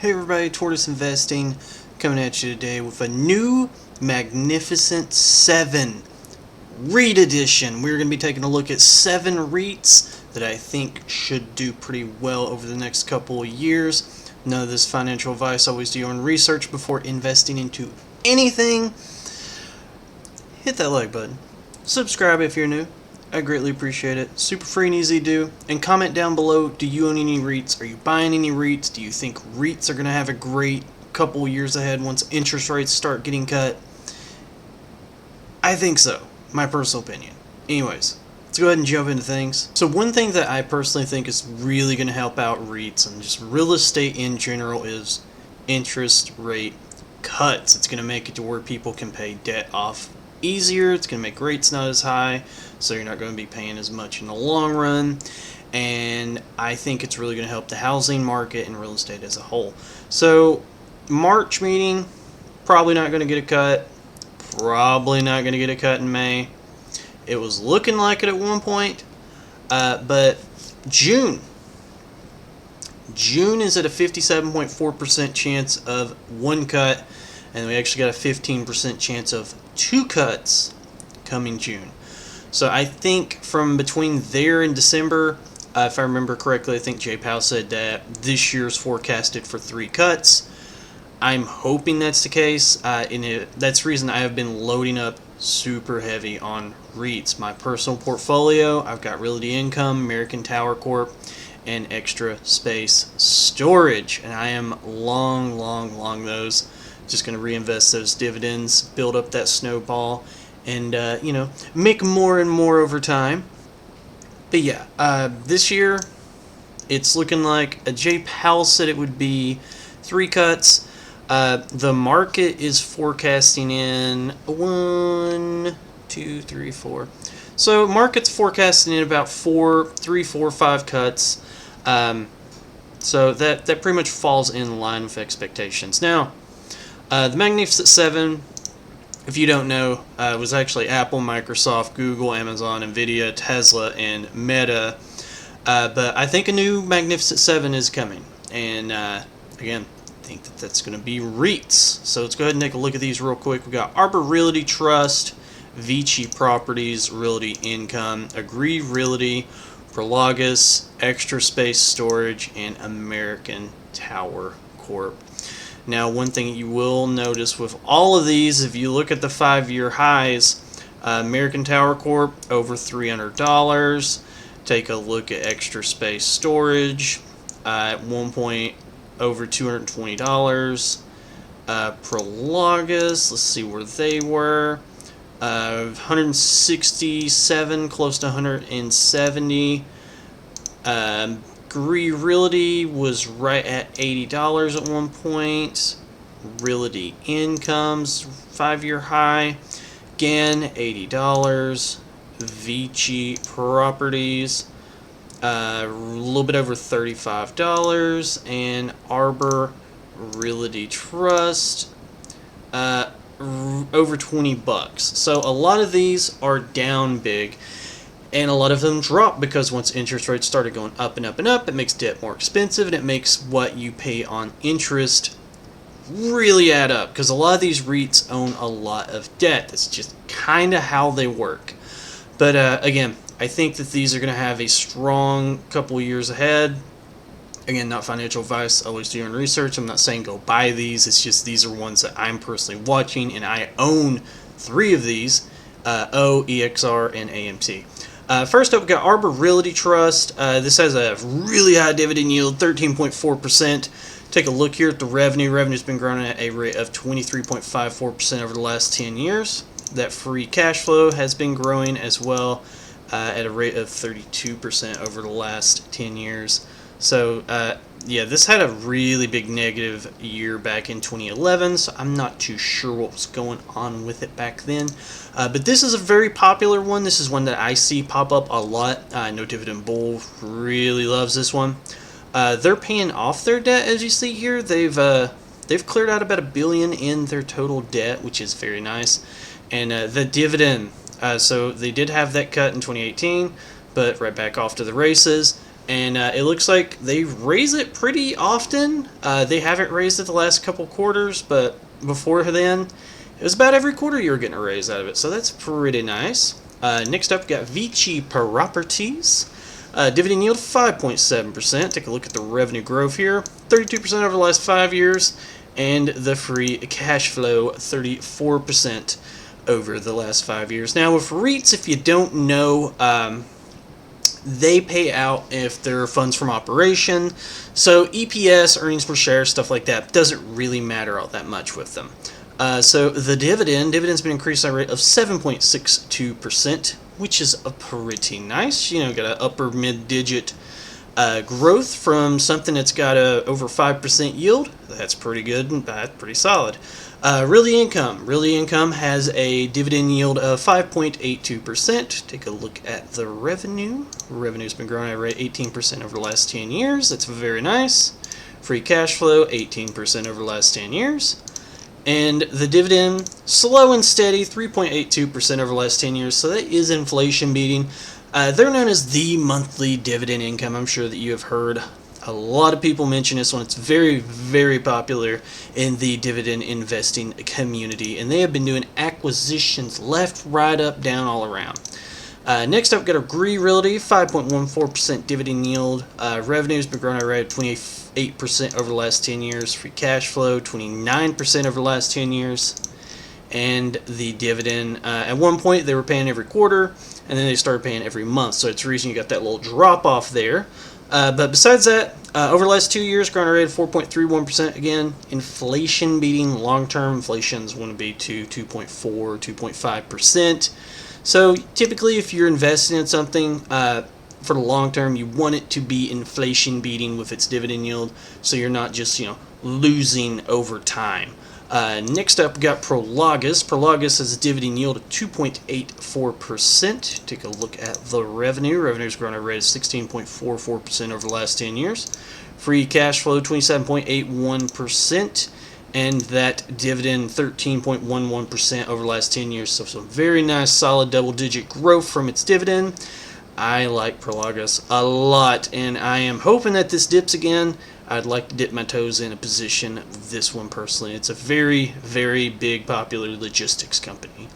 Hey everybody, Tortoise Investing coming at you today with a new Magnificent 7 REIT edition. We're going to be taking a look at 7 REITs that I think should do pretty well over the next couple of years. None of this financial advice. Always do your own research before investing into anything. Hit that like button. Subscribe if you're new. I greatly appreciate it. Super free and easy to do. And comment down below, do you own any REITs? Are you buying any REITs? Do you think REITs are going to have a great couple years ahead once interest rates start getting cut? I think so. My personal opinion. Anyways, let's go ahead and jump into things. So one thing that I personally think is really going to help out REITs and just real estate in general is interest rate cuts. It's going to make it to where people can pay debt off easier. It's going to make rates not as high, so you're not going to be paying as much in the long run. And I think it's really going to help the housing market and real estate as a whole. So March meeting, probably not going to get a cut. Probably not going to get a cut in May. It was looking like it at one point, but June is at a 57.4% chance of one cut, and we actually got a 15% chance of 2 cuts coming June. So I think from between there and December, if I remember correctly, I think Jay Powell said that this year's forecasted for 3 cuts. I'm hoping that's the case, and that's the reason I have been loading up super heavy on REITs. My personal portfolio, I've got Realty Income, American Tower Corp, and Extra Space Storage, and I am long those. Just going to reinvest those dividends, build up that snowball, and make more and more over time. But yeah, this year it's looking like Jay Powell said it would be 3 cuts. The market is forecasting in 1, 2, 3, 4. So market's forecasting in about 3, 4, 5 cuts. So that pretty much falls in line with expectations. Now, the Magnificent 7, if you don't know, was actually Apple, Microsoft, Google, Amazon, Nvidia, Tesla, and Meta. But I think a new Magnificent 7 is coming. And again, I think that's going to be REITs. So let's go ahead and take a look at these real quick. We got Arbor Realty Trust, Vici Properties, Realty Income, Agree Realty, Prologis, Extra Space Storage, and American Tower Corp. Now, one thing you will notice with all of these, if you look at the 5-year highs, American Tower Corp over $300. Take a look at Extra Space Storage at one point over $220. Prologis, let's see where they were. 167, close to 170. Agree Realty was right at $80 at one point. Realty Income's 5-year high. Again, $80. Vici Properties, a little bit over $35. And Arbor Realty Trust, over $20. So a lot of these are down big. And a lot of them drop because once interest rates started going up and up and up, it makes debt more expensive, and it makes what you pay on interest really add up. Because a lot of these REITs own a lot of debt. That's just kind of how they work. But again, I think that these are going to have a strong couple years ahead. Again, not financial advice. Always do your own research. I'm not saying go buy these. It's just these are ones that I'm personally watching, and I own 3 of these, O, EXR, and AMT. First up, we got Arbor Realty Trust. This has a really high dividend yield, 13.4%. Take a look here at the revenue. Revenue's been growing at a rate of 23.54% over the last 10 years. That free cash flow has been growing as well at a rate of 32% over the last 10 years. So, yeah, this had a really big negative year back in 2011, so I'm not too sure what was going on with it back then. But this is a very popular one. This is one that I see pop up a lot. No Dividend Bull really loves this one. They're paying off their debt, as you see here. They've cleared out about $1 billion in their total debt, which is very nice. And the dividend, so they did have that cut in 2018, but right back off to the races. And it looks like they raise it pretty often. They haven't raised it the last couple quarters, but before then, it was about every quarter you were getting a raise out of it. So that's pretty nice. Next up, we got Vici Properties. Dividend yield 5.7%. Take a look at the revenue growth here. 32% over the last 5 years. And the free cash flow, 34% over the last 5 years. Now, with REITs, if you don't know, they pay out if they're funds from operation. So EPS, earnings per share, stuff like that, doesn't really matter all that much with them. So the dividend's been increased at a rate of 7.62%, which is a pretty nice. Got an upper mid-digit growth from something that's got a over 5% yield. That's pretty good and that's pretty solid. Really Income has a dividend yield of 5.82%. Take a look at the revenue. Revenue's been growing at a rate 18% over the last 10 years. That's very nice. Free cash flow, 18% over the last 10 years. And the dividend, slow and steady, 3.82% over the last 10 years. So that is inflation beating. They're known as the monthly dividend income. I'm sure that you have heard a lot of people mention this one. It's very, very popular in the dividend investing community. And they have been doing acquisitions left, right, up, down, all around. Next up, we've got Agree Realty, 5.14% dividend yield. Revenue's been growing at a rate of 28% over the last 10 years. Free cash flow, 29% over the last 10 years. And the dividend, at one point, they were paying every quarter, and then they started paying every month. So it's the reason you got that little drop off there. But besides that, over the last 2 years, growing at a rate of 4.31%. Again, inflation beating. Long-term inflation's going to be 2.4, 2.5%. So typically, if you're investing in something for the long term, you want it to be inflation beating with its dividend yield, so you're not just losing over time. Next up, we got Prologis. Prologis has a dividend yield of 2.84%. Take a look at the revenue. Revenue's grown at a rate of 16.44% over the last 10 years. Free cash flow, 27.81%. And that dividend, 13.11% over the last 10 years. So some very nice, solid double-digit growth from its dividend. I like Prologis a lot, and I am hoping that this dips again. I'd like to dip my toes in a position of this one personally. It's a very, very big, popular logistics company.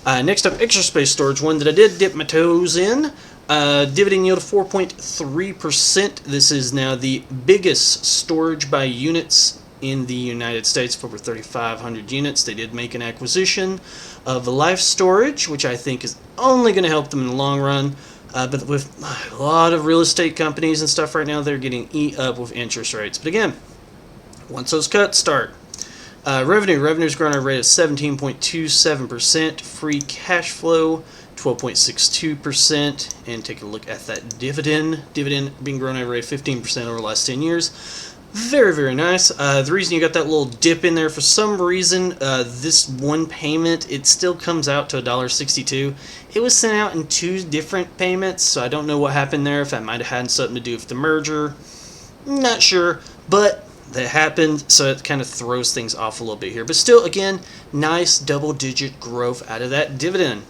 Next up, Extra Space Storage, one that I did dip my toes in. Dividend yield of 4.3%. This is now the biggest storage by units in the United States, for over 3,500 units. They did make an acquisition of Life Storage, which I think is only going to help them in the long run. But with a lot of real estate companies and stuff right now, they're getting eat up with interest rates. But again, once those cuts start, revenue's growing at a rate of 17.27%. Free cash flow, 12.62%. And take a look at that dividend. Dividend being grown at a rate of 15% over the last 10 years. Very, very nice. The reason you got that little dip in there, for some reason, this one payment, it still comes out to $1.62. It was sent out in 2 different payments, so I don't know what happened there, if that might have had something to do with the merger. Not sure, but that happened, so it kind of throws things off a little bit here. But still, again, nice double-digit growth out of that dividend.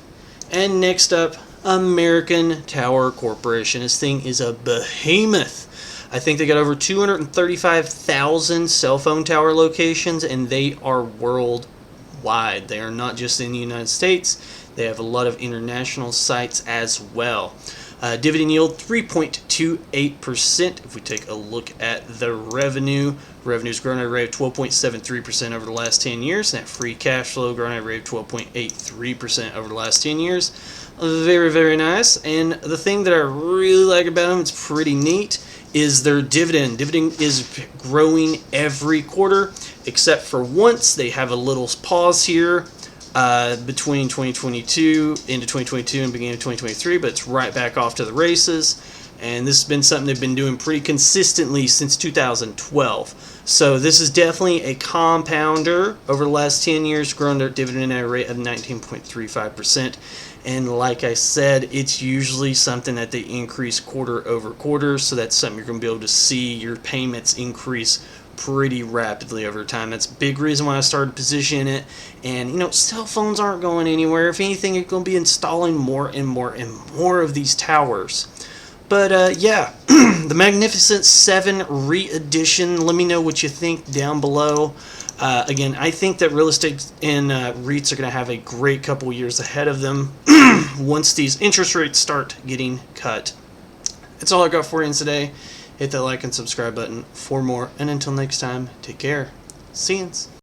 And next up, American Tower Corporation. This thing is a behemoth. I think they got over 235,000 cell phone tower locations, and they are worldwide. They are not just in the United States. They have a lot of international sites as well. Dividend yield 3.28%. If we take a look at the revenue's grown at a rate of 12.73% over the last 10 years. That free cash flow grown at a rate of 12.83% over the last 10 years. Very, very nice. And the thing that I really like about them, it's pretty neat, is their dividend. Dividend is growing every quarter, except for once. They have a little pause here between 2022 into 2022 and beginning of 2023, but it's right back off to the races. And this has been something they've been doing pretty consistently since 2012. So this is definitely a compounder over the last 10 years, growing their dividend at a rate of 19.35%. And like I said, it's usually something that they increase quarter over quarter, so that's something you're going to be able to see your payments increase pretty rapidly over time. That's a big reason why I started positioning it. And cell phones aren't going anywhere. If anything, you're going to be installing more and more and more of these towers. But yeah, the Magnificent 7 REIT edition. Let me know what you think down below. Again, I think that real estate and REITs are going to have a great couple years ahead of them once these interest rates start getting cut. That's all I got for you today. Hit that like and subscribe button for more. And until next time, take care. See yous.